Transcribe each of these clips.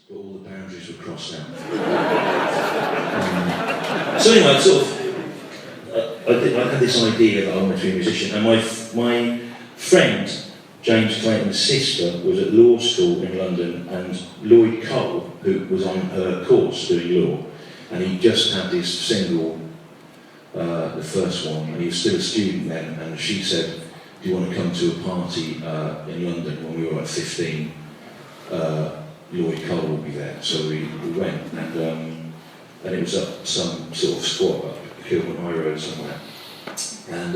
but all the boundaries were crossed out. So anyway, I had this idea that I wanted to be a musician, and my friend, James Clayton's sister, was at law school in London, and Lloyd Cole, who was on her course doing law, and he just had this single, the first one, and he was still a student then, and she said, do you want to come to a party in London when we were like 15? Lloyd Cole will be there. So we went, and it was up some sort of squat up Kilburn High Road somewhere. And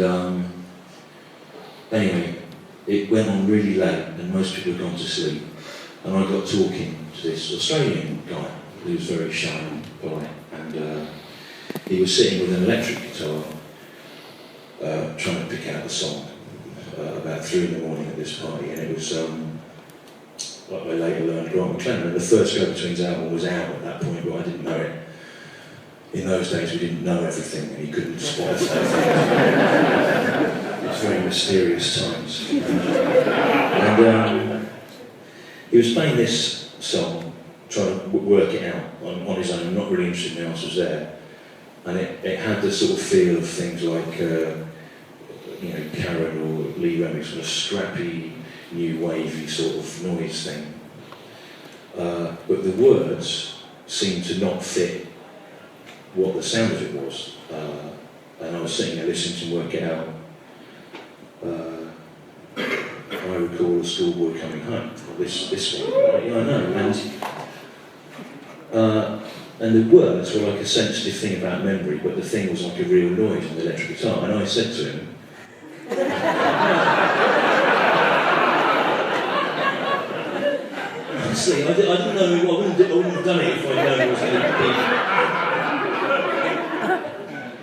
anyway, it went on really late, and most people had gone to sleep. And I got talking to this Australian guy who was very shy and polite, and he was sitting with an electric guitar, trying to pick out the song. About 3 in the morning at this party, and it was like I later learned, Grant McLennan. And the first Go-Betweens album was out at that point, but I didn't know it. In those days, we didn't know everything, and he couldn't spot everything. It was very mysterious times. And he was playing this song, trying to work it out on his own, not really interested in who else was there. And it had the sort of feel of things like Karen or Lee Remick's sort of scrappy, new wavy sort of noise thing. But the words seemed to not fit what the sound of it was. And I was sitting there listening to him work it out. I recall a schoolboy coming home. This one, right? Yeah, I know. And the words were like a sensitive thing about memory, but the thing was like a real noise on the electric guitar. And I said to him, honestly, I didn't know. I wouldn't have done it if I'd known it was going to be.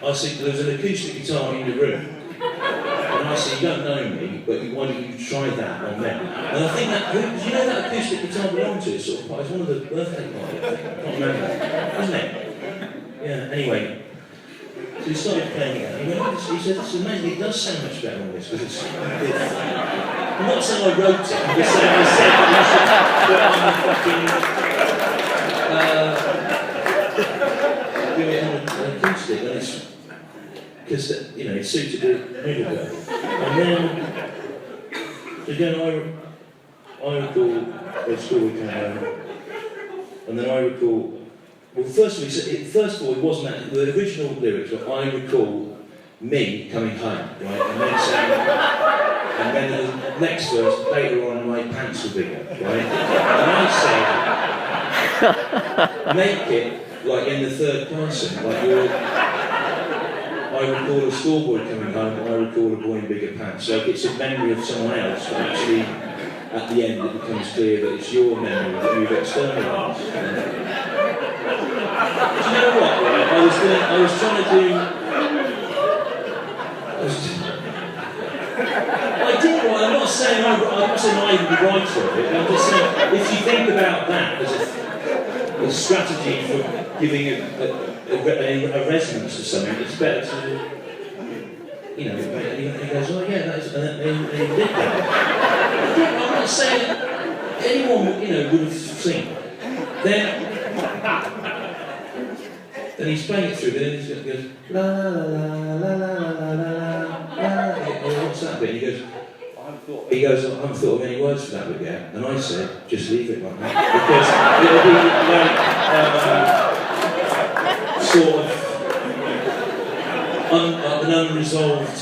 I said, there was an acoustic guitar in the room, and I said, you don't know me, but why don't you try that on them? And I think that, do you know that acoustic guitar belonged to? It's sort of it's one of the birthday party, I think. I can't remember, isn't it? Yeah. Anyway. So he started playing it out. He said, it's amazing, it does sound much better on this, because it's... I'm not saying I wrote it, I'm just saying I said that you should put it on the fucking... do it on an acoustic, and it's... Because, it suited the middle girl. And then... Again, I recall the school we came home, and then I recall... Well, first of all, it wasn't that. The original lyrics were, I recall me coming home, right? And then saying, and then the next verse, later on, my pants were bigger, right? And I said, make it like in the third person, like I recall a schoolboy coming home, and I recall a boy in bigger pants. So it's a memory of someone else, but actually, at the end, it becomes clear that it's your memory that you've externalised. Do you know what, right? I was trying to do... I did what, I'm not saying I would be right for it, I'm just saying, if you think about that as a strategy for giving a resonance to something, it's better to, he goes, oh yeah, that is, and he did that. I'm not saying anyone, would have seen. Then he's playing it through, but then he goes, la la la la la la la la. What's that bit? And he goes, I haven't thought of any words for that bit yet. And I said, just leave it like that. Because it'll be like, sort of, an unresolved...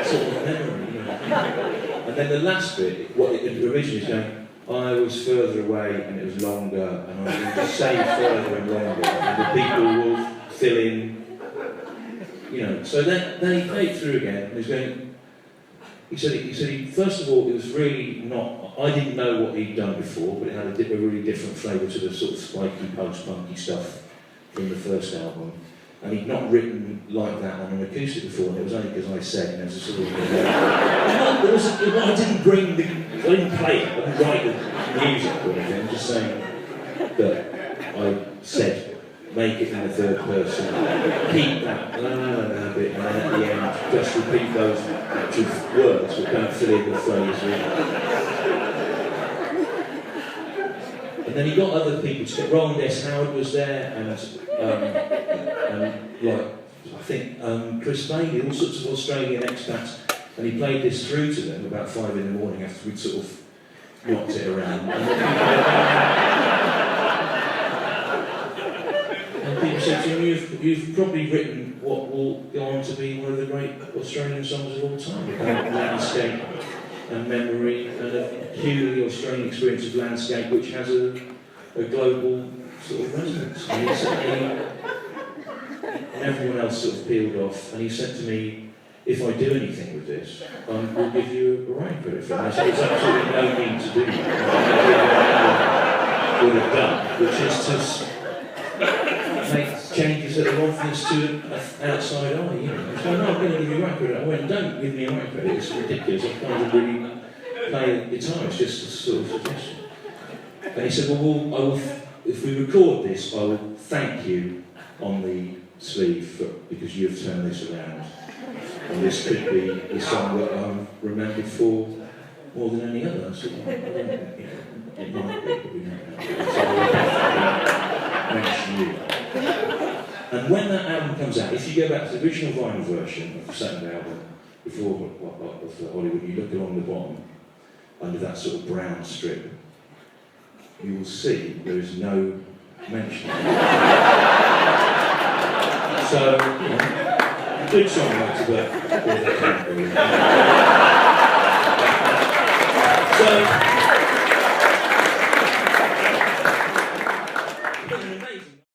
sort of memory, And then the last bit, what it originally is going, I was further away and it was longer, and I was going to say further and longer, and the people will fill in, So then he played through again, and he was going. He said, first of all, it was really not. I didn't know what he'd done before, but it had a really different flavour to the sort of spiky post-punky stuff from the first album. And he'd not written like that on an acoustic before, and it was only because I said, and there was a sort of... I didn't play it, I didn't write the music or anything, I'm just saying that I said make it in the third person, keep that la la la bit, and then at the end just repeat those actual words but don't fill in the phrase. And then he got other people to get. Roland S. Howard was there, and like I think Chris Bailey, all sorts of Australian expats, and he played this through to them about 5 in the morning after we'd sort of knocked it around. And people said to him, you've probably written what will go on to be one of the great Australian songs of all time, about landscape and memory and a purely Australian experience of landscape which has a global sort of resonance. And he said, and everyone else sort of peeled off, and he said to me, if I do anything with this, we'll give you a writing credit for it. And I said, there's absolutely no need to do that. Would have done, which is to make changes that are obvious to an outside eye, you know. So no, I'm going to give you a writing credit. I went, don't give me a writing credit, it's ridiculous. I can't really play guitar, it's just a sort of suggestion. And he said, well, if we record this, I will thank you on the sleeve because you've turned this around. And this could be the song that I'm remembered for more than any other. So, it might be, but we don't know. So I'll mention you. And when that album comes out, if you go back to the original vinyl version of the second album, before of the Hollywood, you look along the bottom, under that sort of brown strip, you will see there is no mention. So, you know, good songwriter, but so